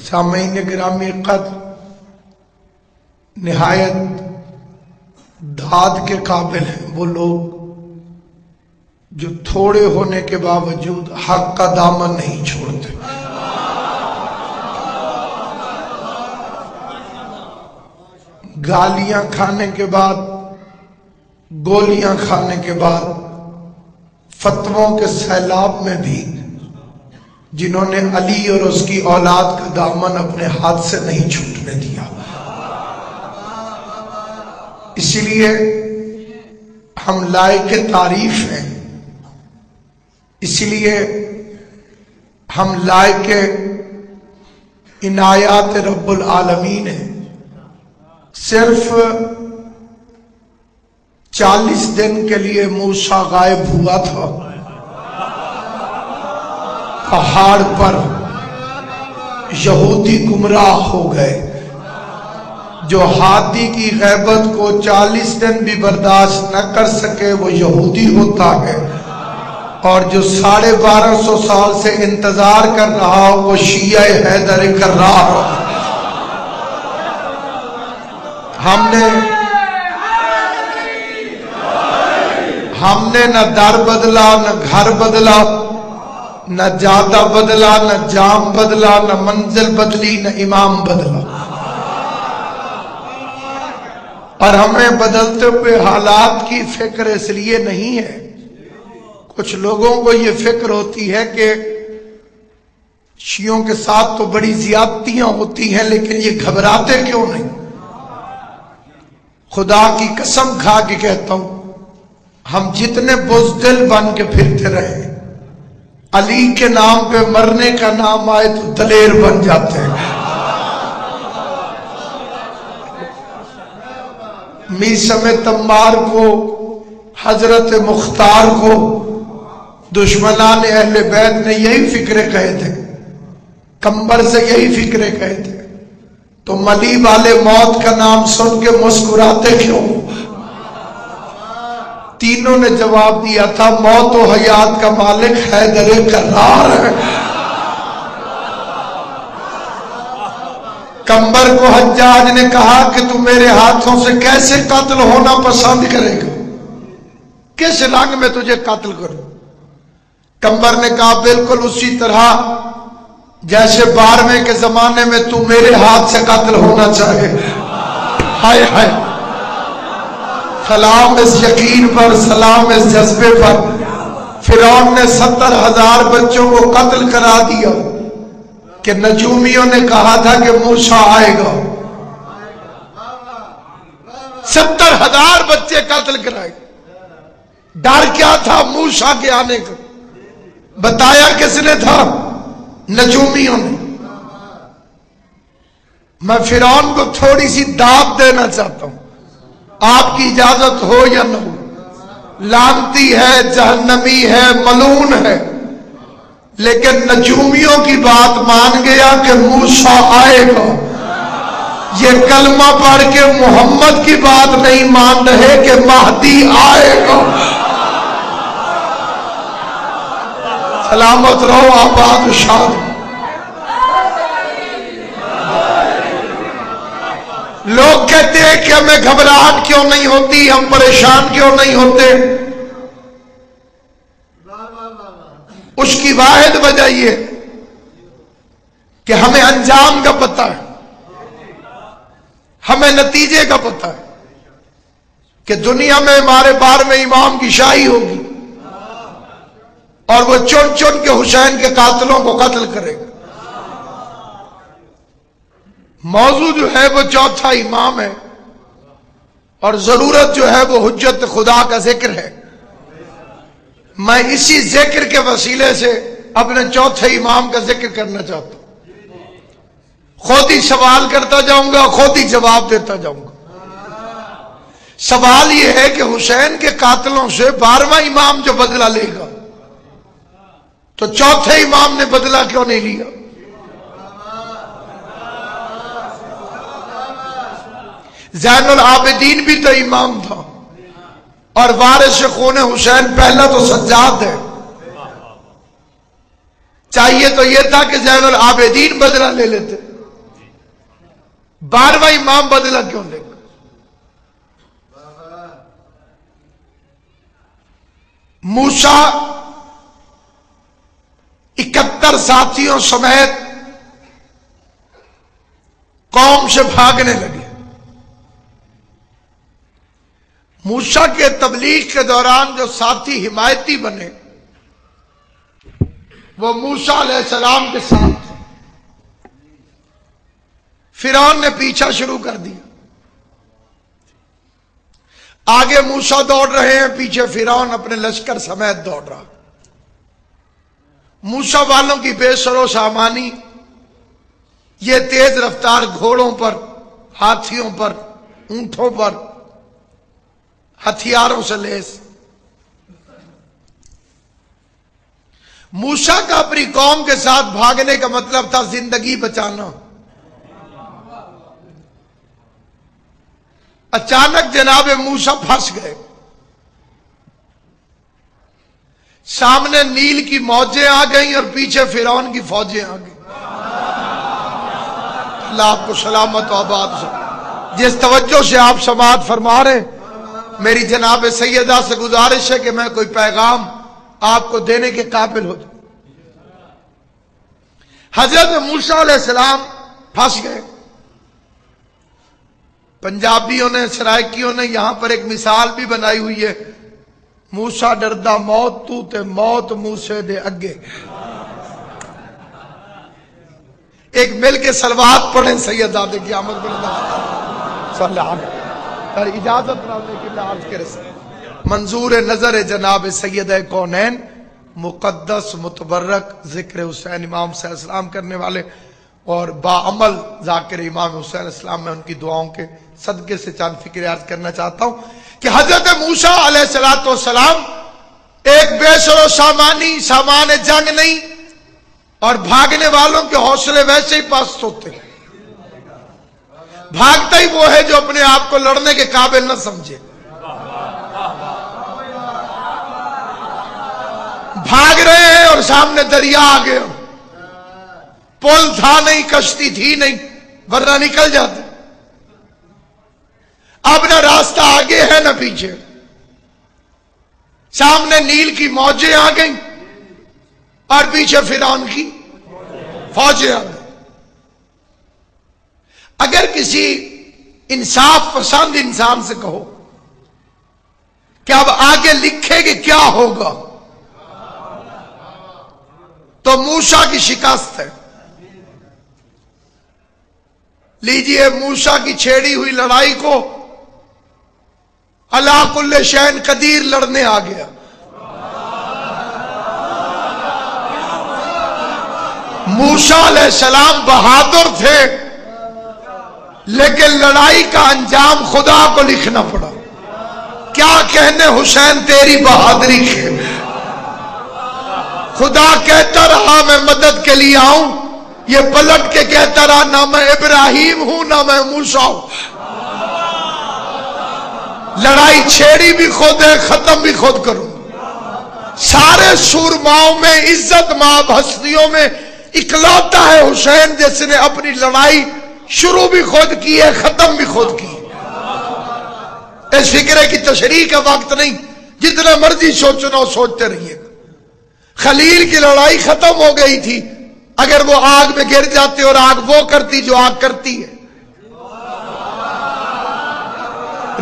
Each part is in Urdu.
سامعین گرامی قدر، نہایت داد کے قابل ہیں وہ لوگ جو تھوڑے ہونے کے باوجود حق کا دامن نہیں چھوڑتے۔ گالیاں کھانے کے بعد، گولیاں کھانے کے بعد، فتووں کے سیلاب میں بھی جنہوں نے علی اور اس کی اولاد کا دامن اپنے ہاتھ سے نہیں چھوٹنے دیا۔ اسی لیے ہم لائق تعریف ہیں، اسی لیے ہم لائق عنایات رب العالمین ہیں۔ صرف 40 دن کے لیے موسیٰ غائب ہوا تھا پہاڑ پر، یہودی گمراہ ہو گئے۔ جو ہاتھی کی غیبت کو 40 دن بھی برداشت نہ کر سکے وہ یہودی ہوتا ہے، اور جو 1250 سال سے انتظار کر رہا ہو وہ شیعہ حیدر کرار ہو۔ ہم نے نہ در بدلا، نہ گھر بدلا، نہ جادہ بدلا، نہ جام بدلا، نہ منزل بدلی، نہ امام بدلا۔ اور ہمیں بدلتے ہوئے حالات کی فکر اس لیے نہیں ہے۔ کچھ لوگوں کو یہ فکر ہوتی ہے کہ شیعوں کے ساتھ تو بڑی زیادتیاں ہوتی ہیں لیکن یہ گھبراتے کیوں نہیں؟ خدا کی قسم کھا کے کہتا ہوں، ہم جتنے بزدل بن کے پھرتے رہے، علی کے نام پہ مرنے کا نام آئے تو دلیر بن جاتے ہیں۔ میثم تمار کو، حضرت مختار کو دشمنان اہل بیت نے یہی فکرے کہے تھے، کمبر سے یہی فکرے کہے تھے، تو علی والے موت کا نام سن کے مسکراتے کیوں؟ تینوں نے جواب دیا تھا، موت و حیات کا مالک حیدر کرار ہے۔ کمبر کو حجاج نے کہا کہ تم میرے ہاتھوں سے کیسے قتل ہونا پسند کرے گا، کس رنگ میں تجھے قتل کروں؟ کمبر نے کہا بالکل اسی طرح جیسے 12ویں کے زمانے میں تو میرے ہاتھ سے قتل ہونا چاہے۔ ہائے ہائے، سلام اس یقین پر، سلام اس جذبے پر۔ فرعون نے 70,000 بچوں کو قتل کرا دیا کہ نجومیوں نے کہا تھا کہ موسیٰ آئے گا۔ 70,000 بچے قتل کرائے۔ ڈر کیا تھا موسیٰ کے آنے کا؟ بتایا کس نے تھا؟ نجومیوں نے۔ میں فرعون کو تھوڑی سی داد دینا چاہتا ہوں، آپ کی اجازت ہو یا نہ ہو۔ لعنتی ہے، جہنمی ہے، ملعون ہے، لیکن نجومیوں کی بات مان گیا کہ موسیٰ آئے گا۔ یہ کلمہ پڑھ کے محمد کی بات نہیں مان رہے کہ مہدی آئے گا۔ سلامت رہو، آباد و شاد۔ لوگ کہتے ہیں کہ ہمیں گھبراہٹ کیوں نہیں ہوتی، ہم پریشان کیوں نہیں ہوتے؟ اس کی واحد وجہ یہ کہ ہمیں انجام کا پتہ ہے، ہمیں نتیجے کا پتہ ہے کہ دنیا میں ہمارے 12ویں امام کی شاہی ہوگی اور وہ چن چن کے حسین کے قاتلوں کو قتل کرے گا۔ موضوع جو ہے وہ چوتھا امام ہے، اور ضرورت جو ہے وہ حجت خدا کا ذکر ہے۔ میں اسی ذکر کے وسیلے سے اپنے چوتھے امام کا ذکر کرنا چاہتا ہوں۔ خود ہی سوال کرتا جاؤں گا، خود ہی جواب دیتا جاؤں گا۔ سوال یہ ہے کہ حسین کے قاتلوں سے 12واں امام جو بدلہ لے گا تو چوتھے امام نے بدلہ کیوں نہیں لیا؟ زین العابدین بھی تو امام تھا، اور وارث خون حسین پہلا تو سجاد ہے۔ چاہیے تو یہ تھا کہ زین العابدین بدلہ لے لیتے۔ 12واں امام بدلا کیوں نہیں؟ موسیٰ 71 ساتھیوں سمیت قوم سے بھاگنے لگے۔ موسیٰ کے تبلیغ کے دوران جو ساتھی حمایتی بنے وہ موسیٰ علیہ السلام کے ساتھ تھے۔ فرعون نے پیچھا شروع کر دیا، آگے موسیٰ دوڑ رہے ہیں، پیچھے فرعون اپنے لشکر سمیت دوڑ رہا۔ موسیٰ والوں کی بے سر و سامانی، یہ تیز رفتار گھوڑوں پر، ہاتھیوں پر، اونٹوں پر، ہتھیاروں سے لیس۔ موسیٰ کا اپنی قوم کے ساتھ بھاگنے کا مطلب تھا زندگی بچانا۔ اچانک جناب موسیٰ پھنس گئے، سامنے نیل کی موجیں آ گئیں اور پیچھے فرعون کی فوجیں آ گئیں۔ اللہ آپ کو سلامت و آباد سے۔ جس توجہ سے آپ سماعت فرما رہے ہیں، میری جناب سیدہ سے گزارش ہے کہ میں کوئی پیغام آپ کو دینے کے قابل ہو جائے۔ حضرت موسیٰ علیہ السلام پھنس گئے۔ پنجابیوں نے، سرائکیوں نے یہاں پر ایک مثال بھی بنائی ہوئی ہے، موسیٰ ڈردا موت تو تے موت موسے دے اگے۔ ایک مل کے صلوات پڑھیں سیدزادے کی آمد بلند صلی اللہ علیہ وسلم۔ اجازت نہ لیکن میں عرض کے رسے منظور نظر جناب سید کونین مقدس متبرک ذکر حسین امام صلی اللہ علیہ وسلم کرنے والے اور باعمل ذاکر امام حسین علیہ السلام، میں ان کی دعاؤں کے صدقے سے چند فکر عرض کرنا چاہتا ہوں کہ حضرت موسیٰ علیہ السلام ایک بے سر و سامان جنگ نہیں، اور بھاگنے والوں کے حوصلے ویسے ہی پست ہوتے ہیں۔ بھاگتا ہی وہ ہے جو اپنے آپ کو لڑنے کے قابل نہ سمجھے۔ بھاگ رہے ہیں اور سامنے دریا آ گئے، پل تھا نہیں، کشتی تھی نہیں، ورنہ نکل جاتے۔ اب نہ راستہ آگے ہے نہ پیچھے، سامنے نیل کی موجیں آ گئیں اور پیچھے فرعون کی فوجیں آ گئیں۔ اگر کسی انصاف پسند انسان سے کہو کہ اب آگے لکھے کہ کیا ہوگا، تو موسیٰ کی شکست ہے۔ لیجئے موسیٰ کی چھیڑی ہوئی لڑائی کو اللہ کل شین قدیر لڑنے آ گیا۔ موسیٰ علیہ السلام بہادر تھے، لیکن لڑائی کا انجام خدا کو لکھنا پڑا۔ کیا کہنے حسین تیری بہادری کے، خدا کہتا رہا میں مدد کے لیے آؤں، یہ پلٹ کے کہتا رہا نہ میں ابراہیم ہوں نہ میں موسیٰ ہوں۔ لڑائی چھیڑی بھی خود ہے، ختم بھی خود کروں۔ سارے سورماؤں میں، عزت مآب ہستیوں میں اکلوتا ہے حسین جس نے اپنی لڑائی شروع بھی خود کی ہے، ختم بھی خود کی۔ اس فکرے کی تشریح کا وقت نہیں، جتنا مرضی سوچنا سوچتے رہیے۔ خلیل کی لڑائی ختم ہو گئی تھی اگر وہ آگ میں گر جاتے اور آگ وہ کرتی جو آگ کرتی ہے۔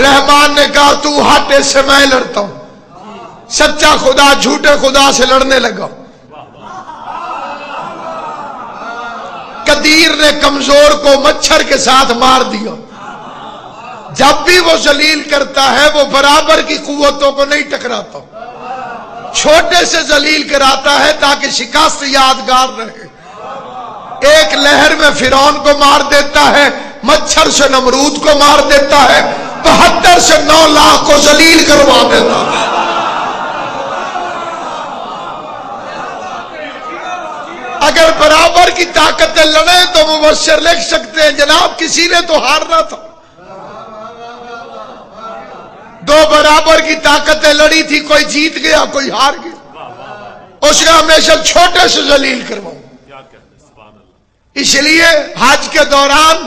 رحمان نے کہا تو ہٹ، اس سے میں لڑتا ہوں۔ سچا خدا جھوٹے خدا سے لڑنے لگا۔ قدیر نے کمزور کو مچھر کے ساتھ مار دیا۔ جب بھی وہ ذلیل کرتا ہے وہ برابر کی قوتوں کو نہیں ٹکراتا، چھوٹے سے ذلیل کراتا ہے تاکہ شکست یادگار رہے۔ ایک لہر میں فرعون کو مار دیتا ہے، مچھر سے نمرود کو مار دیتا ہے، 72 سے 9 لاکھ کو ذلیل کروا دیتا ہے۔ اگر برابر کی طاقتیں لڑیں تو مبشر لکھ سکتے ہیں جناب کسی نے تو ہارنا تھا۔ دو برابر کی طاقتیں لڑی تھی، کوئی جیت گیا کوئی ہار گیا، اس نے ہمیشہ چھوٹے سے ذلیل کرواؤں۔ اس لیے حج کے دوران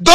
2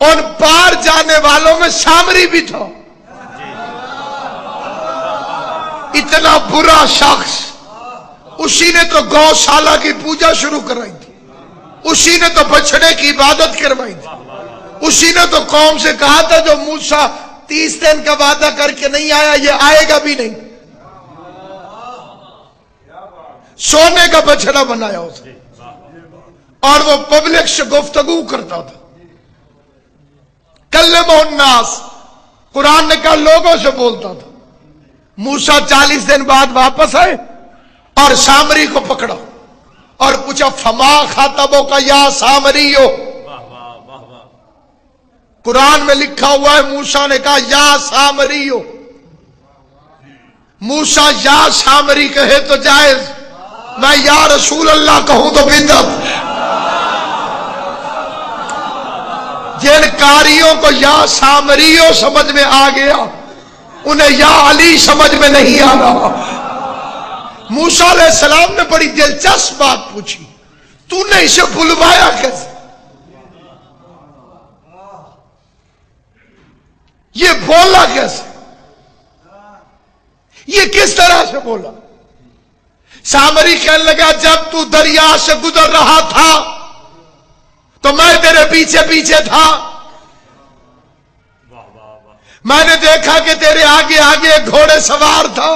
ان پار جانے والوں میں سامری بھی تھا. اتنا برا شخص، اسی نے تو گوشالہ کی پوجا شروع کرائی تھی، اسی نے تو بچڑے کی عبادت کروائی تھی، اسی نے تو قوم سے کہا تھا جو موسیٰ 30 دن کا وعدہ کر کے نہیں آیا یہ آئے گا بھی نہیں. سونے کا بچڑا بنایا اسے، اور وہ پبلک سے گفتگو کرتا تھا. کلمہ الناس، قرآن نے کہا لوگوں سے بولتا تھا. موسیٰ 40 دن بعد واپس آئے اور سامری کو پکڑا اور پوچھا فما خاطبوں کا یا سامریو. قرآن میں لکھا ہوا ہے موسیٰ نے کہا یا سامریو. موسیٰ یا سامری کہے تو جائز، میں یا رسول اللہ کہوں تو بدعت. جن قاریوں کو یا سامریو سمجھ میں آ گیا انہیں یا علی سمجھ میں نہیں آ رہا. موسیٰ علیہ السلام نے بڑی دلچسپ بات پوچھی، تو نے اسے بلوایا کیسے؟ یہ بولا کیسے؟ یہ کس طرح سے بولا؟ سامری کہنے لگا جب تو دریا سے گزر رہا تھا تو میں تیرے پیچھے پیچھے تھا، میں نے دیکھا کہ تیرے آگے آگے ایک گھوڑے سوار تھا.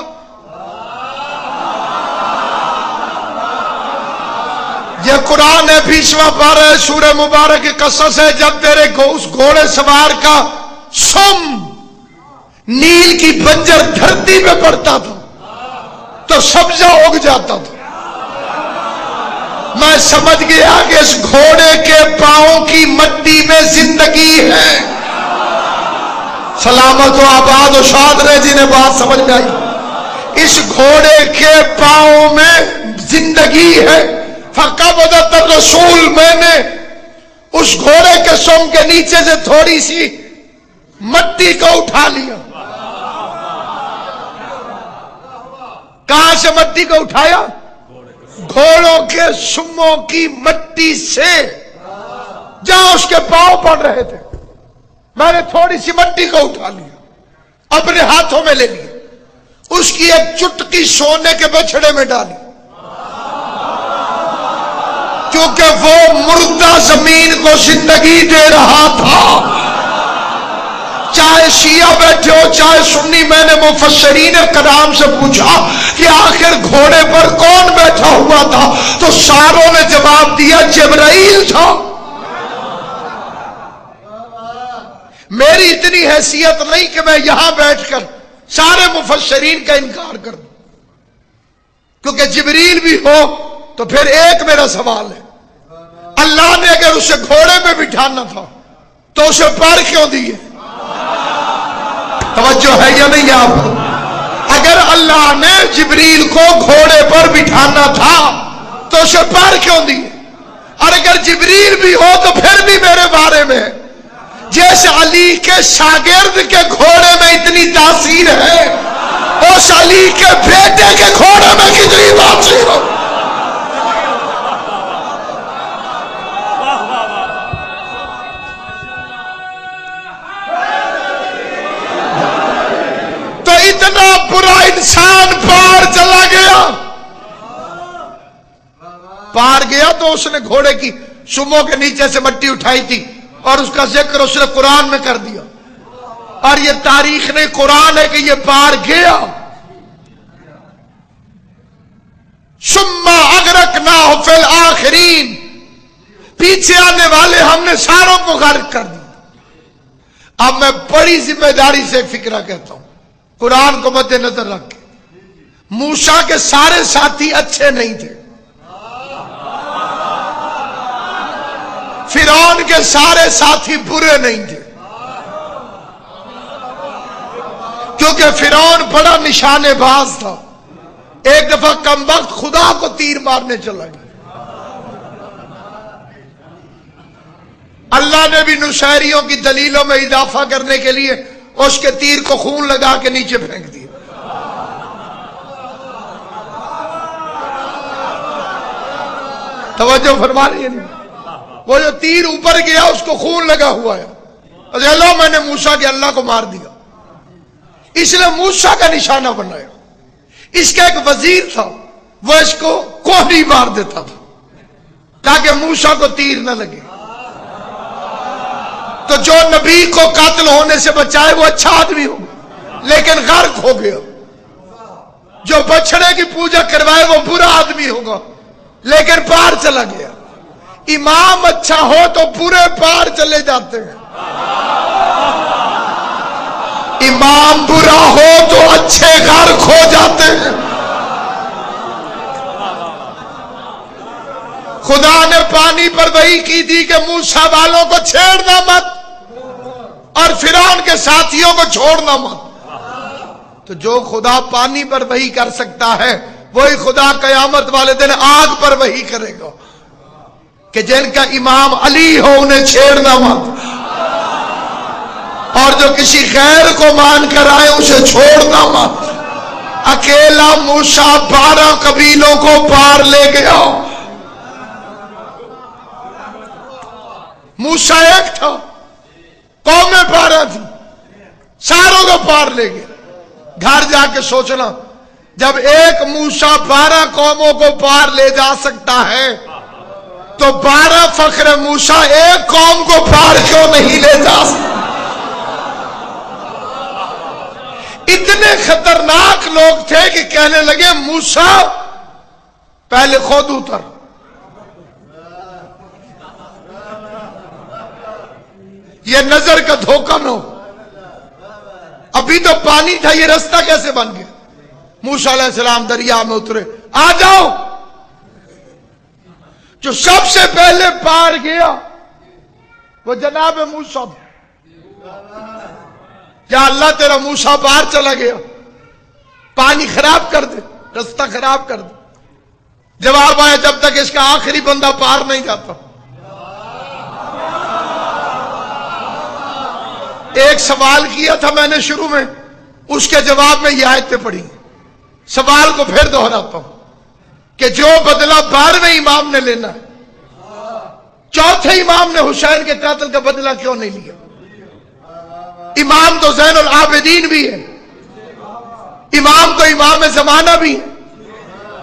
یہ قرآن ہے 20واں پارہ ہے سورہ مبارک کی قصص ہے. جب تیرے اس گھوڑے سوار کا سم نیل کی بنجر دھرتی پہ پڑتا تھا تو سبزہ اگ جاتا تھا. میں سمجھ گیا کہ اس گھوڑے کے پاؤں کی مٹی میں زندگی ہے. سلامت و آباد و شاد رہے جنہیں بات سمجھ میں آئی. اس گھوڑے کے پاؤں میں زندگی ہے. فقبضت الرسول، میں نے اس گھوڑے کے سم کے نیچے سے تھوڑی سی مٹی کو اٹھا لیا. کہاں سے مٹی کو اٹھایا؟ گھوڑوں کے سموں کی مٹی سے، جہاں اس کے پاؤں پڑ رہے تھے. میں نے تھوڑی سی مٹی کو اٹھا لیا، اپنے ہاتھوں میں لے لی، اس کی ایک چٹکی سونے کے بچڑے میں ڈالی، کیونکہ وہ مردہ زمین کو زندگی دے رہا تھا. چاہے شیعہ بیٹھے ہو چاہے سنی، میں نے مفسرین کرام سے پوچھا کہ آخر گھوڑے پر کون بیٹھا ہوا تھا تو ساروں نے جواب دیا جبرائیل تھا. میری اتنی حیثیت نہیں کہ میں یہاں بیٹھ کر سارے مفسرین کا انکار کر دوں، کیونکہ جبریل بھی ہو تو پھر ایک میرا سوال ہے، اللہ نے اگر اسے گھوڑے پہ بٹھانا تھا تو اسے پر کیوں دیے؟ توجہ ہے یا نہیں آپ؟ اگر اللہ نے جبریل کو گھوڑے پر بٹھانا تھا تو اسے پر کیوں دیے؟ اور اگر جبریل بھی ہو تو پھر بھی میرے بارے میں جیسے علی کے شاگرد کے گھوڑے میں اتنی تاثیر ہے، اس علی کے بیٹے کے گھوڑے میں کتنی تاثیر ہو. تو اتنا برا انسان پار چلا گیا، پار گیا تو اس نے گھوڑے کی سموں کے نیچے سے مٹی اٹھائی تھی اور اس کا ذکر اس نے قرآن میں کر دیا، اور یہ تاریخ نے قرآن ہے کہ یہ پار گیا. ثم اغرقناہ فی الآخرین، پیچھے آنے والے ہم نے ساروں کو غرق کر دیا. اب میں بڑی ذمہ داری سے ایک فکرہ کہتا ہوں، قرآن کو مد نظر رکھ کے، موسیٰ کے سارے ساتھی اچھے نہیں تھے، فرعون کے سارے ساتھی برے نہیں تھے، کیونکہ فرعون بڑا نشانے باز تھا. ایک دفعہ کم وقت خدا کو تیر مارنے چلا گیا. اللہ نے بھی نشیریوں کی دلیلوں میں اضافہ کرنے کے لیے اس کے تیر کو خون لگا کے نیچے پھینک دیا. توجہ فرما رہی ہے؟ وہ جو تیر اوپر گیا اس کو خون لگا ہوا ہے، اللہ میں نے موسیٰ کے اللہ کو مار دیا، اس نے موسیٰ کا نشانہ بنایا۔ اس کا ایک وزیر تھا، وہ اس کو کوہنی مار دیتا تھا تاکہ موسیٰ کو تیر نہ لگے۔ تو جو نبی کو قتل ہونے سے بچائے وہ اچھا آدمی ہوگا لیکن غرق ہو گیا، جو بچڑے کی پوجا کروائے وہ برا آدمی ہوگا لیکن پار چلا گیا۔ امام اچھا ہو تو برے پار چلے جاتے ہیں، امام برا ہو تو اچھے غرق ہو جاتے ہیں۔ خدا نے پانی پر وحی کی تھی کہ موسیٰ والوں کو چھیڑنا مت اور فرعون کے ساتھیوں کو چھوڑنا مت۔ تو جو خدا پانی پر وحی کر سکتا ہے وہی خدا قیامت والے دن آگ پر وحی کرے گا کہ جن کا امام علی ہو انہیں چھیڑنا مت، اور جو کسی غیر کو مان کر آئے اسے چھوڑنا مت۔ اکیلا موسیٰ 12 قبیلوں کو پار لے گیا، موسیٰ ایک تھا، قومیں 12 تھی، ساروں کو پار لے گیا۔ گھر جا کے سوچنا، جب ایک موسیٰ 12 قوموں کو پار لے جا سکتا ہے تو 12 فخر موسیٰ ایک قوم کو پار کیوں نہیں لے جا سکتا؟ اتنے خطرناک لوگ تھے کہ کہنے لگے موسیٰ پہلے خود اتر، یہ نظر کا دھوکہ نہ ہو، ابھی تو پانی تھا، یہ رستہ کیسے بن گیا؟ موسیٰ علیہ السلام دریا میں اترے، آ جاؤ۔ جو سب سے پہلے پار گیا وہ جناب موسیٰ تھا۔ یا اللہ تیرا موسیٰ پار چلا گیا، پانی خراب کر دے، رستہ خراب کر دے۔ جواب آیا جب تک اس کا آخری بندہ پار نہیں جاتا۔ ایک سوال کیا تھا میں نے شروع میں، اس کے جواب میں یہ آیتیں پڑھی۔ سوال کو پھر دہراتا ہوں کہ جو بدلہ 12ویں امام نے لینا ہے، چوتھے امام نے حسین کے قتل کا بدلہ کیوں نہیں لیا؟ امام تو زین العابدین بھی ہے، امام تو امام زمانہ بھی ہے،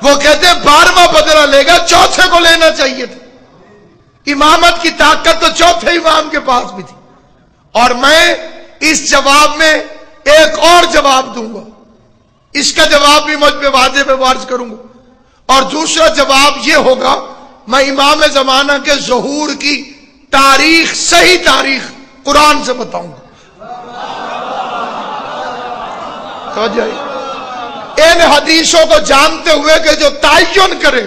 وہ کہتے 12واں بدلہ لے گا، چوتھے کو لینا چاہیے تھا۔ امامت کی طاقت تو چوتھے امام کے پاس بھی تھی۔ اور میں اس جواب میں ایک اور جواب دوں گا، اس کا جواب بھی مجھ پہ واضح عرض کروں گا، اور دوسرا جواب یہ ہوگا، میں امام زمانہ کے ظہور کی تاریخ، صحیح تاریخ قرآن سے بتاؤں گا۔ ان حدیثوں کو جانتے ہوئے کہ جو تعین کرے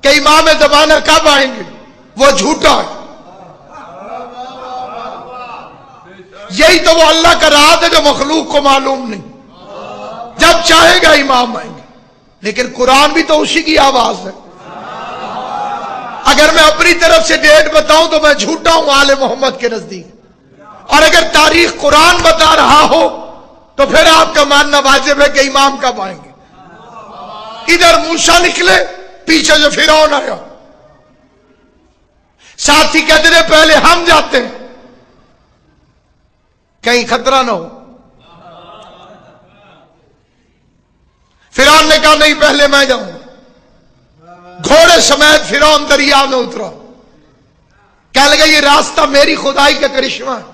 کہ امام زمانہ کب آئیں گے وہ جھوٹا ہے۔ یہی تو وہ اللہ کا راز ہے جو مخلوق کو معلوم نہیں، جب چاہے گا امام آئیں گے، لیکن قرآن بھی تو اسی کی آواز ہے۔ اگر میں اپنی طرف سے ڈیٹ بتاؤں تو میں جھوٹا ہوں آل محمد کے نزدیک، اور اگر تاریخ قرآن بتا رہا ہو تو پھر آپ کا ماننا واجب ہے کہ امام کب آئیں گے۔ ادھر موسیٰ نکلے، پیچھے جو فرعون آیا، ساتھی کہتے تھے پہلے ہم جاتے ہیں کہیں خطرہ نہ ہو۔ فرعون نے کہا نہیں پہلے میں جاؤں گا، گھوڑے سمیت فرعون دریا میں اترا، کہنے لگا یہ راستہ میری خدائی کا کرشمہ ہے،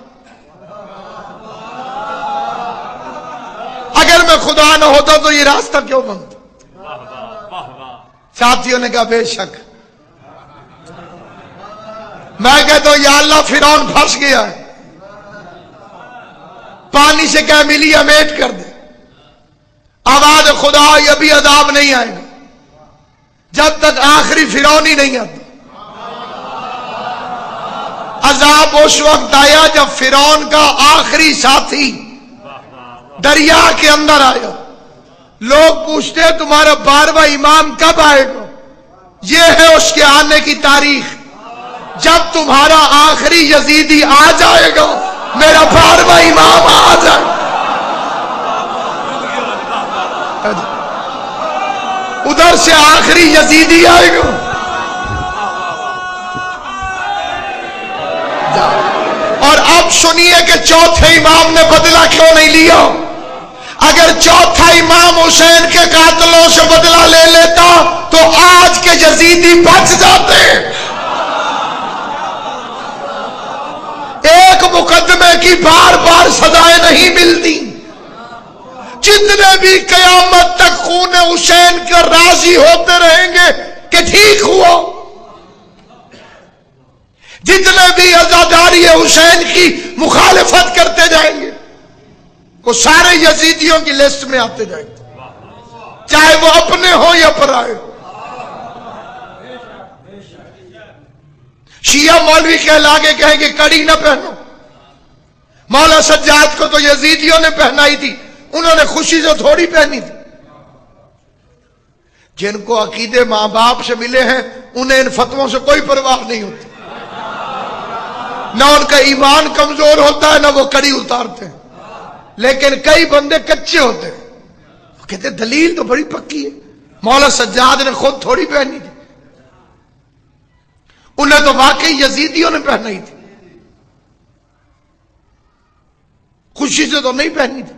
اگر میں خدا نہ ہوتا تو یہ راستہ کیوں بنتا؟ ساتھیوں نے کہا بے شک۔ میں کہتا ہوں یا اللہ فرعون پھنس گیا ہے، پانی سے کیا ملی امیٹ کر دے، آواز خدا ابھی عذاب نہیں آئے گا جب تک آخری فرعون ہی نہیں آتا۔ عذاب اس وقت آیا جب فرعون کا آخری ساتھی دریا کے اندر آیا۔ لوگ پوچھتے ہیں تمہارا 12واں امام کب آئے گا؟ یہ ہے اس کے آنے کی تاریخ، جب تمہارا آخری یزیدی آ جائے گا میرا 12واں امام آ جائے گا۔ ادھر سے آخری یزیدی آئے گا، اور اب سنیے کہ چوتھے امام نے بدلہ کیوں نہیں لیا. اگر چوتھا امام حسین کے قاتلوں سے بدلہ لے لیتا تو آج کے یزیدی بچ جاتے. ایک مقدمے کی بار بار سزائیں نہیں ملتی. جتنے بھی قیامت تک خون حسین کا راضی ہوتے رہیں گے کہ ٹھیک ہوا، جتنے بھی عزاداری حسین کی مخالفت کرتے جائیں گے وہ سارے یزیدیوں کی لسٹ میں آتے جائیں گے، چاہے وہ اپنے ہوں یا پرائے. شیعہ مولوی کہلا کے کہیں گے کڑی نہ پہنو. مولا سجاد کو تو یزیدیوں نے پہنائی تھی، انہوں نے خوشی سے تھوڑی پہنی تھی. جن کو عقیدے ماں باپ سے ملے ہیں انہیں ان فتووں سے کوئی پرواہ نہیں ہوتی. نہ ان کا ایمان کمزور ہوتا ہے نہ وہ کڑی اتارتے ہیں. لیکن کئی بندے کچے ہوتے ہیں، وہ کہتے ہیں دلیل تو بڑی پکی ہے، مولا سجاد نے خود تھوڑی پہنی تھی، انہیں تو واقعی یزیدیوں نے پہنائی تھی، خوشی سے تو نہیں پہنی تھی.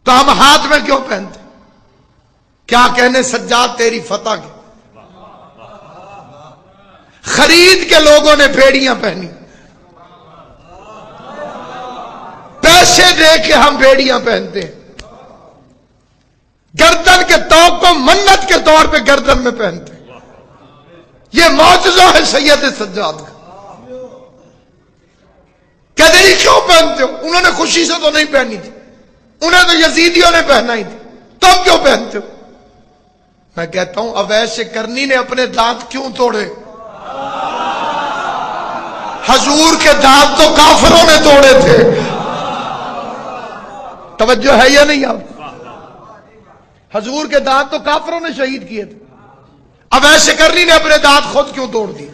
تو ہم ہاتھ میں کیوں پہنتے؟ کیا کہنے سجاد تیری فتح کے. خرید کے لوگوں نے بیڑیاں پہنی، پیسے دے کے ہم بیڑیاں پہنتے ہیں، گردن کے طور کو منت کے طور پہ گردن میں پہنتے ہیں. یہ معجزہ ہے سید سجاد کا. کہتے ہیں کیوں پہنتے ہو؟ انہوں نے خوشی سے تو نہیں پہنی تھی، انہیں تو یزیدیوں نے پہنائی تھی، تم کیوں پہنتے ہو؟ میں کہتا ہوں اویس کرنی نے اپنے دانت کیوں توڑے؟ حضور کے دانت تو کافروں نے توڑے تھے. توجہ ہے یا نہیں آپ؟ حضور کے دانت تو کافروں نے شہید کیے تھے، اویس کرنی نے اپنے دانت خود کیوں توڑ دیے؟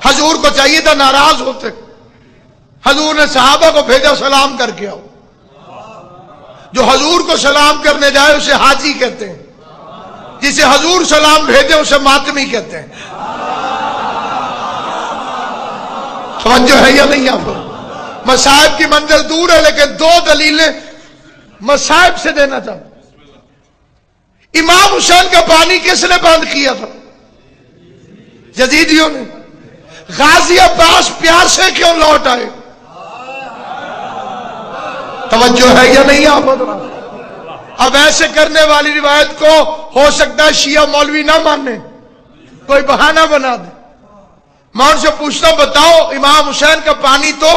حضور کو چاہیے تھا ناراض ہوتے. حضور نے صحابہ کو بھیجا سلام کر کے آؤ. جو حضور کو سلام کرنے جائے اسے حاجی کہتے ہیں، جسے حضور سلام بھیجے اسے ماتمی کہتے ہیں. سمجھو ہے یا نہیں آپ؟ مصائب کی منزل دور ہے لیکن دو دلیلیں مصائب سے دینا چاہتا. امام حسین کا پانی کس نے بند کیا تھا؟ یزیدیوں نے. غازی عباس پیاسے کیوں لوٹ آئے؟ توجہ ہے یا نہیں آپ؟ اب ایسے کرنے والی روایت کو ہو سکتا ہے شیعہ مولوی نہ مانے، کوئی بہانہ بنا دے. میں ان سے پوچھتا ہوں بتاؤ امام حسین کا پانی تو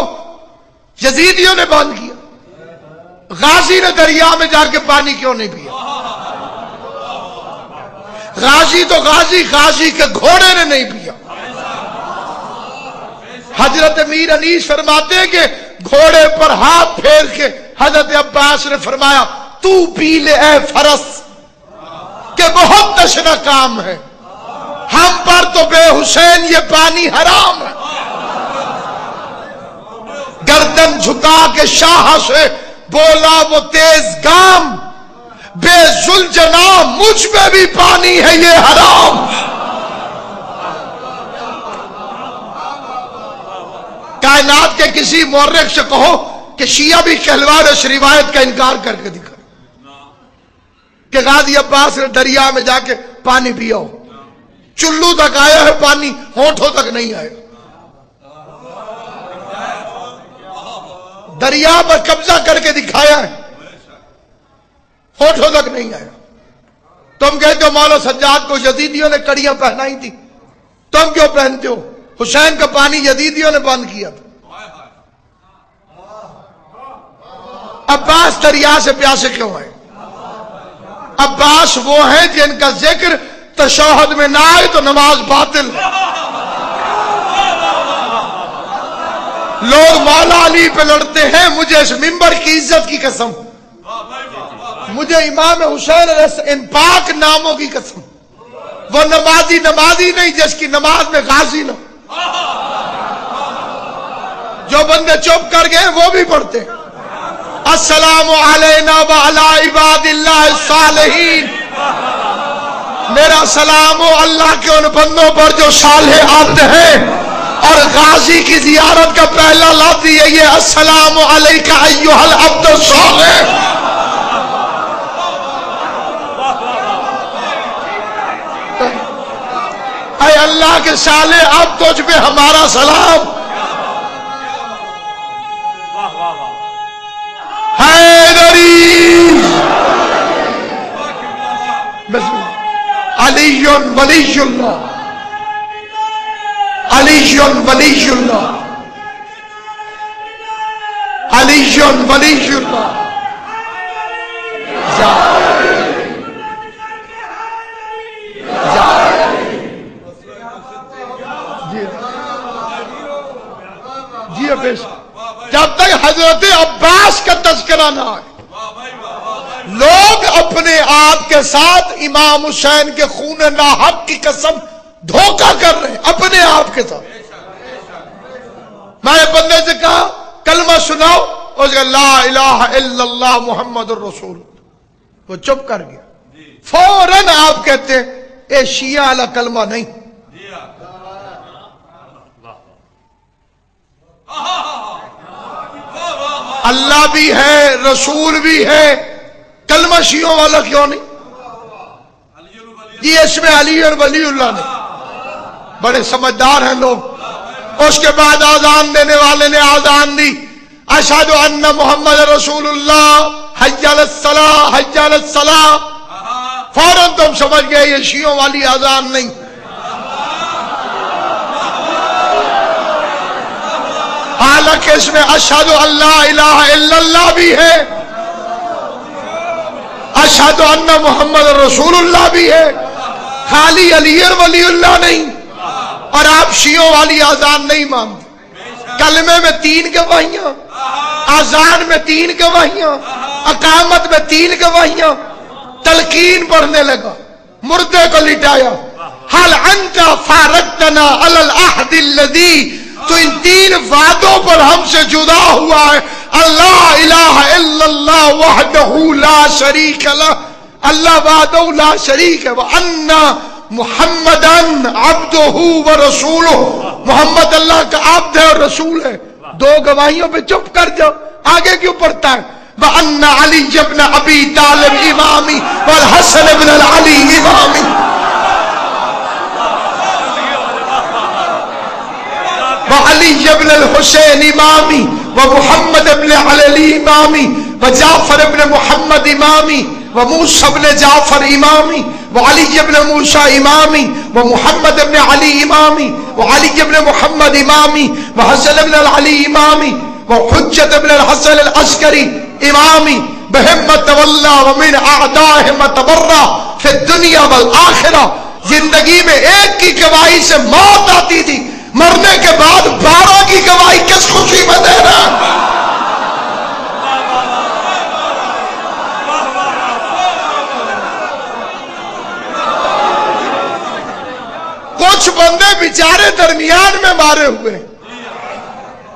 یزیدیوں نے بند کیا، غازی نے دریا میں جا کے پانی کیوں نہیں پیا؟ غازی تو غازی کے گھوڑے نے نہیں پیا. حضرت میر انیس فرماتے ہیں کہ گھوڑے پر ہاتھ پھیر کے حضرت عباس نے فرمایا تو پی لے اے فرس کہ بہت تشنہ کام ہے، ہم پر تو بے حسین یہ پانی حرام ہے. گردن جھکا کے شاہ سے بولا وہ تیز گام، بے ذوالجنا مجھ میں بھی پانی ہے یہ حرام. کائنات کے کسی مورخ سے کہو کہ شیعہ بھی کہلوار اس روایت کا انکار کر کے دکھا کہ غازی عباس نے دریا میں جا کے پانی پیا ہو. چلو تک آیا ہے پانی، ہونٹوں تک نہیں آیا. دریا پر قبضہ کر کے دکھایا ہے، ہونٹوں تک نہیں آیا. تم کہتے ہو مولا سجاد کو یزیدیوں نے کڑیاں پہنائی تھی، تم کیوں پہنتے ہو؟ حسین کا پانی یزیدیوں نے بند کیا تھا. عباس دریا سے پیاسے کیوں آئے؟ عباس وہ ہیں جن کا ذکر تشہد میں نہ آئے تو نماز باطل. لوگ مولا علی پہ لڑتے ہیں، مجھے اس منبر کی عزت کی قسم، مجھے امام حسین ان پاک ناموں کی قسم، وہ نمازی نہیں جس کی نماز میں غازی نہ. جو بندے چپ کر گئے وہ بھی پڑھتے ہیں السلام علینا وعلی عباد اللہ الصالحین. میرا سلام ہو اللہ کے ان بندوں پر جو صالح آتے ہیں. اور غازی کی زیارت کا پہلا لفظ یہی ہے السلام علیکہ ایھا العبد الصالح. اے اللہ کے صالح اب تجھ پہ ہمارا سلام. حیدری علی ولی اللہ علی ولی اللہ علی ولی اللہ. جی جب تک حضرت عباس کا تذکرہ نہ آئے لوگ اپنے آپ کے ساتھ امام حسین کے خون ناحق کی قسم دھوکہ کر رہے ہیں اپنے آپ کے ساتھ. میں بندے سے کہا کلمہ سناؤ, اس کا لا الہ الا اللہ محمد الرسول, وہ چپ کر گیا. فوراً آپ کہتے ہیں اے شیعہ والا کلمہ نہیں, اللہ بھی ہے رسول بھی ہے, کلمہ شیعوں والا کیوں نہیں؟ یہ اس میں علی اور ولی اللہ نے, بڑے سمجھدار ہیں لوگ. اس کے بعد آذان دینے والے نے آذان دی اشہد ان محمد رسول اللہ حی علی الصلاۃ حی علی الصلاۃ. فوراً تم سمجھ گئے یہ شیعوں والی آذان نہیں. حالانکہ اس میں اشہد ان لا الہ الا اللہ بھی ہے, اشہد ان محمد رسول اللہ بھی ہے, خالی علی اور ولی اللہ نہیں. اور آپ شیعوں والی آذان نہیں مانتے. کلمے میں 3 گواہیاں, آذان میں 3 گواہیاں, اقامت میں 3 گواہیاں. تلقین پڑھنے لگا, مردے کو لٹایا, حل انت فارقتنا علی العہد الذی, تو ان 3 وعدوں پر ہم سے جدا ہوا ہے. اللہ الہ الا اللہ وحدہ لا شریک لہ, اللہ وحدہ لا شریک ہے. وَأَنَّ محمدًا عبدہ ورسولہ, محمد اللہ کا عبد ہے اور رسول ہے. 2 گواہیوں پہ چپ کر جاؤ, آگے کیوں پڑھتا ہے؟ وَأَنَّ عَلِيَّ بْنَ أَبِي طَالِبٍ إِمَامِي وَالْحَسَنَ بْنَ الْعَلِيِّ إِمَامِي وعلی ابن الحسین امامی ومحمد ابن علی امامی وجعفر ابن محمد امامی وموسیٰ ابن جعفر امامی وعلی ابن موسیٰ امامی ومحمد ابن علی امامی وعلی ابن محمد امامی وحسن ابن العلی امامی وحجت ابن الحسن العسکری امامی بہمت واللہ ومن اعدائہم تبرہ فی الدنیا والآخرہ. زندگی میں ایک کی گواہی سے موت آتی تھی, مرنے کے بعد 12 کی گواہی کس خوشی میں دے رہا ہے؟ کچھ بندے بیچارے درمیان میں مارے ہوئے,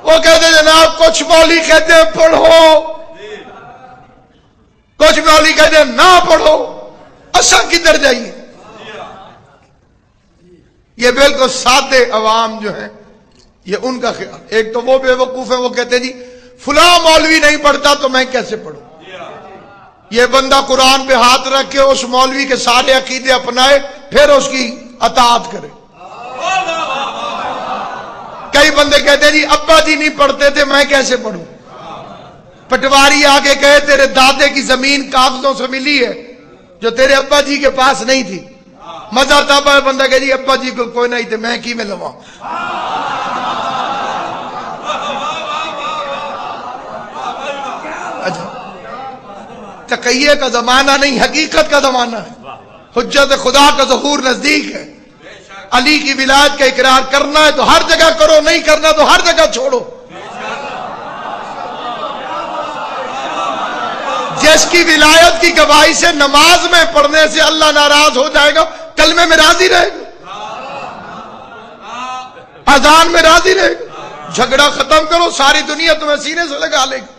وہ کہتے جناب کچھ مولوی کہتے ہیں پڑھو, کچھ مولوی کہتے ہیں نہ پڑھو. اصل کدھر جائیے؟ یہ بالکل سادے عوام جو ہیں یہ ان کا خیال. ایک تو وہ بے وقوف ہیں, وہ کہتے ہیں جی فلاں مولوی نہیں پڑھتا تو میں کیسے پڑھوں. یہ بندہ قرآن پہ ہاتھ رکھ کے اس مولوی کے سارے عقیدے اپنائے پھر اس کی اطاعت کرے. کئی بندے کہتے ہیں جی ابا جی نہیں پڑھتے تھے میں کیسے پڑھوں. پٹواری آگے کہے تیرے دادے کی زمین کاغذوں سے ملی ہے جو تیرے ابا جی کے پاس نہیں تھی. مزہ تب ہے بندہ کہ جی ابا جی کو کوئی نہیں تھے میں کی میں لوا. تقیہ کا زمانہ نہیں, حقیقت کا زمانہ ہے. حجت خدا کا ظہور نزدیک ہے. علی کی ولایت کا اقرار کرنا ہے تو ہر جگہ کرو, نہیں کرنا تو ہر جگہ چھوڑو. جس کی ولایت کی گواہی سے نماز میں پڑھنے سے اللہ ناراض ہو جائے گا, کلمے میں راضی رہے گا, اذان میں راضی رہے گا. جھگڑا ختم کرو, ساری دنیا تمہیں سینے سے لگا لے گی.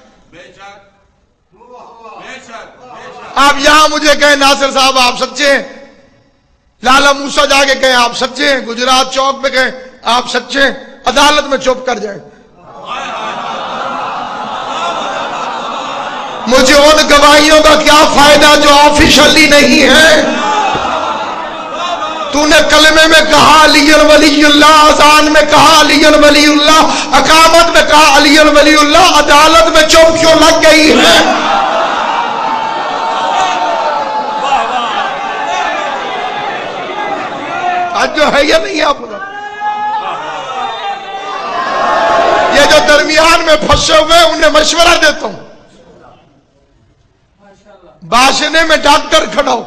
آپ یہاں مجھے کہیں ناصر صاحب آپ سچے ہیں, لالا موسیٰ جا کے کہیں آپ سچے ہیں, گجرات چوک پہ کہیں آپ سچے ہیں, عدالت میں چپ کر جائے. مجھے ان گواہیوں کا کیا فائدہ جو آفیشلی نہیں ہے. تو نے کلمے میں کہا علی ولی اللہ، اذان میں کہا علی ولی اللہ، اقامت میں کہا علی ولی اللہ، عدالت میں چپ کیوں لگ گئی ہے؟ آج جو ہے یا نہیں آپ لوگ یہ جو درمیان میں پھنسے ہوئے انہیں مشورہ دیتا ہوں. باشنے میں ڈاکٹر کھڑا ہو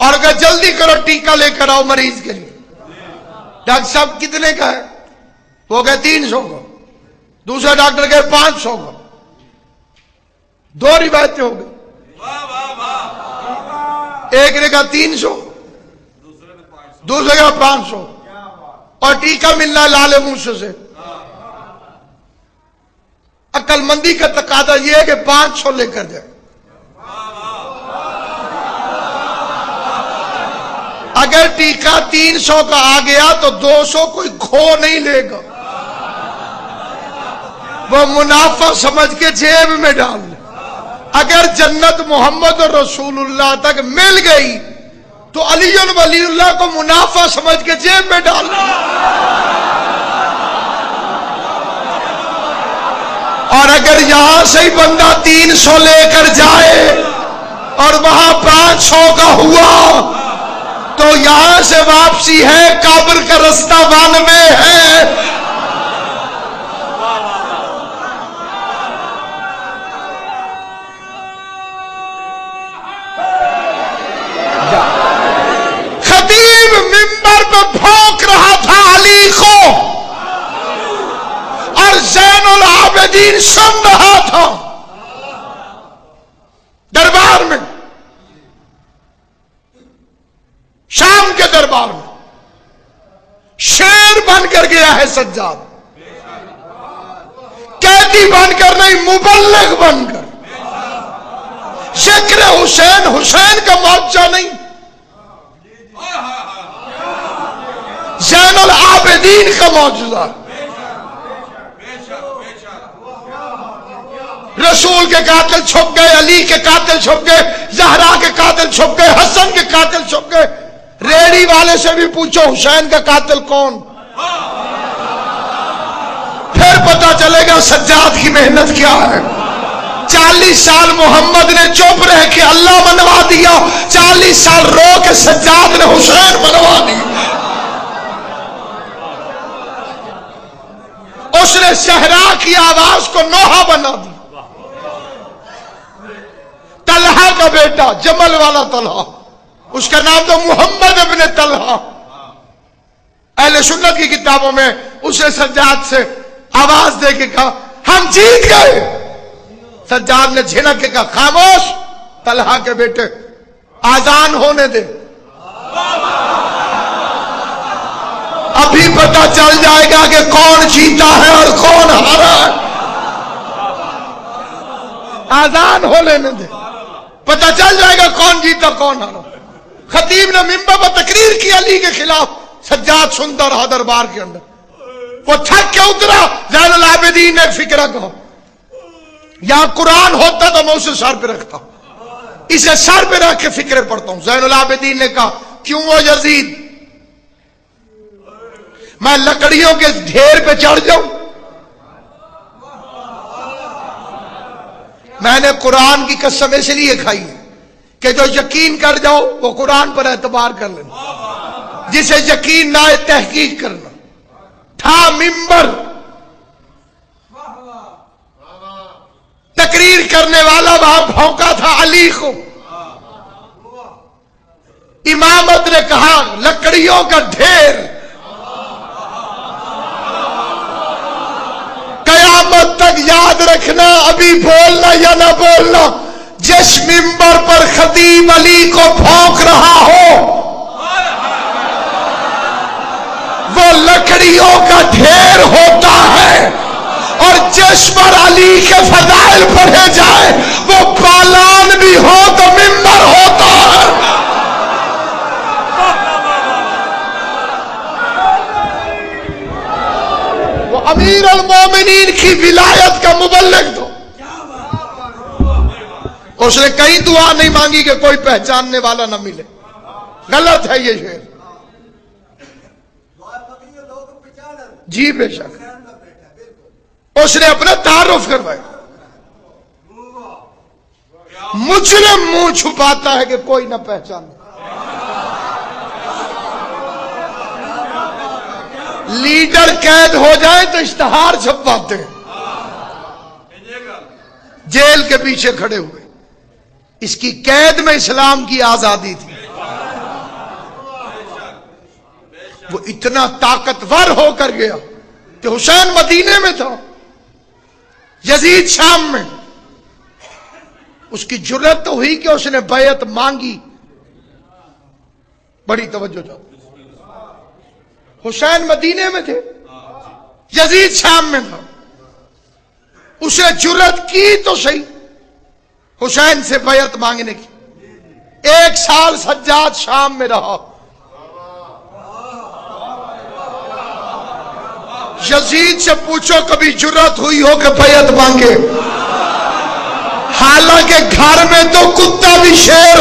اور اگر جلدی کرو ٹیکہ لے کر آؤ مریض کے لیے. ڈاکٹر صاحب کتنے کا ہے؟ وہ کہے 300 کا. دوسرا ڈاکٹر کہے 500 کا. دو روایتیں ہو گئی. ایک نے کہا 300، دوسرے کا 500، اور ٹیکہ ملنا ہے لال موسے سے. عقل مندی کا تقاضا یہ ہے کہ 500 لے کر جائے. اگر ٹیکہ 300 کا آ گیا تو 200 کوئی کھو نہیں لے گا، وہ منافع سمجھ کے جیب میں ڈال لے. اگر جنت محمد رسول اللہ تک مل گئی تو علی ولی اللہ کو منافع سمجھ کے جیب میں ڈال لے. اور اگر یہاں سے ہی بندہ 300 لے کر جائے اور وہاں 500 کا ہوا تو یہاں سے واپسی ہے، قبر کا رستہ 92 ہے. خطیب منبر پہ بھونک رہا تھا علی کو اور زین العابدین سن رہا تھا دربار میں، شام کے دربار میں. شیر بن کر گیا ہے سجاد، قیدی بن کر نہیں، مبلغ بن کر. ذکر حسین حسین کا معجزہ نہیں، زین العابدین کا معجزہ. رسول کے قاتل چھپ گئے، علی کے قاتل چھپ گئے، زہرا کے قاتل چھپ گئے، حسن کے قاتل چھپ گئے. ریڑی والے سے بھی پوچھو حسین کا قاتل کون، پھر پتا چلے گا سجاد کی محنت کیا ہے. 40 سال محمد نے چپ رہ کے اللہ منوا دیا، 40 سال رو کے سجاد نے حسین منوا دیا. اس نے صحرا کی آواز کو نوحہ بنا دی. طلحہ کا بیٹا، جمل والا طلحہ، اس کا نام تو محمد ابن طلحہ. اہل سنت کی کتابوں میں اس نے سجاد سے آواز دے کے کہا ہم جیت گئے. سجاد نے جھنک کے کہا خاموش طلحہ کے بیٹے، آذان ہونے دے، ابھی پتہ چل جائے گا کہ کون جیتا ہے اور کون ہارا ہے. آذان ہو لینے دے، پتہ چل جائے گا کون جیتا کون ہارا. خطیب نے منبر پر تقریر کی علی کے خلاف، سجاد سنتا رہا دربار کے اندر. وہ تھک کے اترا. زین العابدین نے ایک فکرہ کہا، یہاں قرآن ہوتا تو میں اسے سر پہ رکھتا ہوں، اسے سر پہ رکھ کے فکرے پڑھتا ہوں. زین العابدین نے کہا کیوں وہ یزید، میں لکڑیوں کے ڈھیر پہ چڑھ جاؤں؟ میں نے قرآن کی قسم اس لیے کھائی ہے کہ جو یقین کر جاؤ وہ قرآن پر اعتبار کر لینا، جسے یقین نہ آئے تحقیق کرنا. تھا منبر، تقریر کرنے والا وہاں بھونکا تھا علی کو. امامت نے کہا لکڑیوں کا ڈھیر، قیامت تک یاد رکھنا، ابھی بولنا یا نہ بولنا، جس منبر پر خطیب علی کو بھونک رہا ہو وہ لکڑیوں کا ڈھیر ہوتا ہے، اور جس پر علی کے فضائل پڑھے جائے وہ پالان بھی ہو تو منبر ہوتا ہے. امیر المومنین کی ولایت کا مبلغ تو اس نے کہیں دعا نہیں مانگی کہ کوئی پہچاننے والا نہ ملے. غلط ہے یہ شعر. جی بے شک اس نے اپنا تعارف کروایا. مجرم منہ چھپاتا ہے کہ کوئی نہ پہچانے. لیڈر قید ہو جائے تو اشتہار چھپواتے ہیں جیل کے پیچھے کھڑے ہوئے. اس کی قید میں اسلام کی آزادی تھی. وہ اتنا طاقتور ہو کر گیا کہ حسین مدینے میں تھا، یزید شام میں. اس کی جرأت تو ہوئی کہ اس نے بیعت مانگی. بڑی توجہ چاہتا. حسین مدینے میں تھے، یزید شام میں تھا. اسے جرأت کی تو صحیح حسین سے بیعت مانگنے کی. 1 سال سجاد شام میں رہا. یزید سے پوچھو کبھی جرأت ہوئی ہو کہ بیعت مانگے؟ حالانکہ گھر میں تو کتا بھی شیر